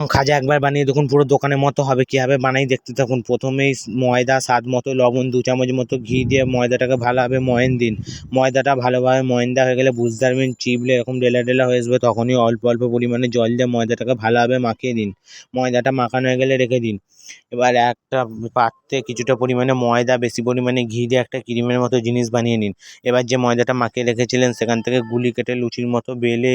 খাজা একবার বানিয়ে দেখুন, পুরো দোকানের মতো হবে। কীভাবে বানাই দেখতে থাকুন। প্রথমেই ময়দা, স্বাদ মতো লবণ, 2 চামচ মতো ঘি দিয়ে ময়দাটাকে ভালোভাবে ময়ান দিন। ময়দাটা ভালোভাবে ময়ান দেওয়া হয়ে গেলে বুঝতে পারবেন চিপলে এরকম ডেলা ডেলা হয়ে আসবে, তখনই অল্প অল্প পরিমাণে জল দিয়ে ময়দাটাকে ভালোভাবে মাখিয়ে দিন। ময়দাটা মাখানো হয়ে গেলে রেখে দিন। এবার একটা পাত্রে কিছুটা পরিমাণে ময়দা, বেশি পরিমাণে ঘি দিয়ে একটা ক্রিমের মতো জিনিস বানিয়ে নিন। এবার যে ময়দাটা মাখিয়ে রেখেছিলেন সেখান থেকে গুলি কেটে লুচির মতো বেলে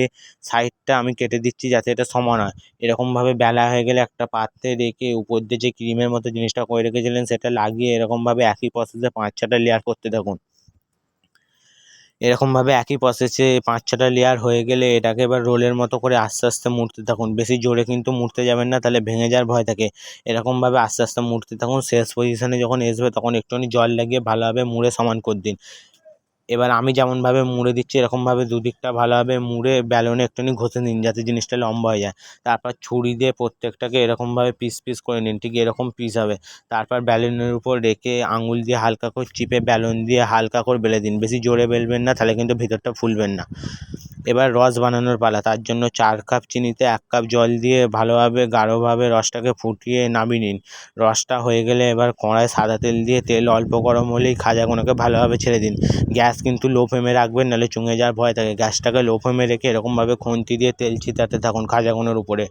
সাইডটা আমি কেটে দিচ্ছি যাতে এটা সমান হয়। এরকমভাবে বেলা হয়ে গেলে একটা পাত্রে রেখে উপর দিয়ে যে ক্রিমের মতো জিনিসটা করে রেখেছিলেন সেটা লাগিয়ে এরকমভাবে একই প্রসেসে 5-6টা লেয়ার করতে থাকুন। এরকমভাবে একই প্রসেসে 5-6টা লেয়ার হয়ে গেলে এটাকে এবার রোলের মতো করে আস্তে আস্তে মুড়তে থাকুন। বেশি জোরে কিন্তু মুড়তে যাবেন না, তাহলে ভেঙে যাওয়ার ভয় থাকে। এরকমভাবে আস্তে আস্তে মুড়তে থাকুন। শেষ পজিশনে যখন আসবে তখন একটুখানি জল লাগিয়ে ভালোভাবে মুড়ে সমান করে দিন। এবার আমি যেমনভাবে মুড়ে দিচ্ছি এরকমভাবে দুদিকটা ভালোভাবে মুড়ে বেলনে একটুখানি ঘষে নিন যাতে জিনিসটা লম্বা হয়ে যায়। তারপর ছুরি দিয়ে প্রত্যেকটাকে এরকমভাবে পিস পিস করে নিন, ঠিক এরকম পিস হবে। তারপর বেলুনের উপর রেখে আঙুল দিয়ে হালকা করে চিপে বেলুন দিয়ে হালকা করে বেলে দিন। বেশি জোরে বেলবেন না, তাহলে কিন্তু ভিতরটা ফুলবেন না। এবার রস বানানোর পালা। তার জন্য 4 কাপ চিনিতে 1 কাপ জল দিয়ে ভালোভাবে গাঢ়ভাবে রসটাকে ফুটিয়ে নামিয়ে নিন। রসটা হয়ে গেলে এবার কড়ায় সাদা তেল দিয়ে তেল অল্প গরম হলেই খাজাগুলোকে ভালোভাবে ছেড়ে দিন। গ্যাস কিন্তু লো ফ্লেমে রাখবেন, নাহলে চুঙে যাওয়ার ভয় থাকে। গ্যাসটাকে লো ফ্লেমে রেখে এরকমভাবে খুন্তি দিয়ে তেল ছিটাতে থাকুন খাজাগুলোর উপরে।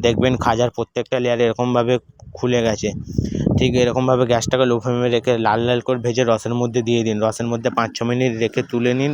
দেখবেন খাজার প্রত্যেকটা লেয়ার এরকমভাবে খুলে গেছে। ঠিক এরকমভাবে গ্যাসটাকে লো ফ্লেমে রেখে লাল লাল করে ভেজে রসের মধ্যে দিয়ে দিন। রসের মধ্যে 5-6 মিনিট রেখে তুলে নিন।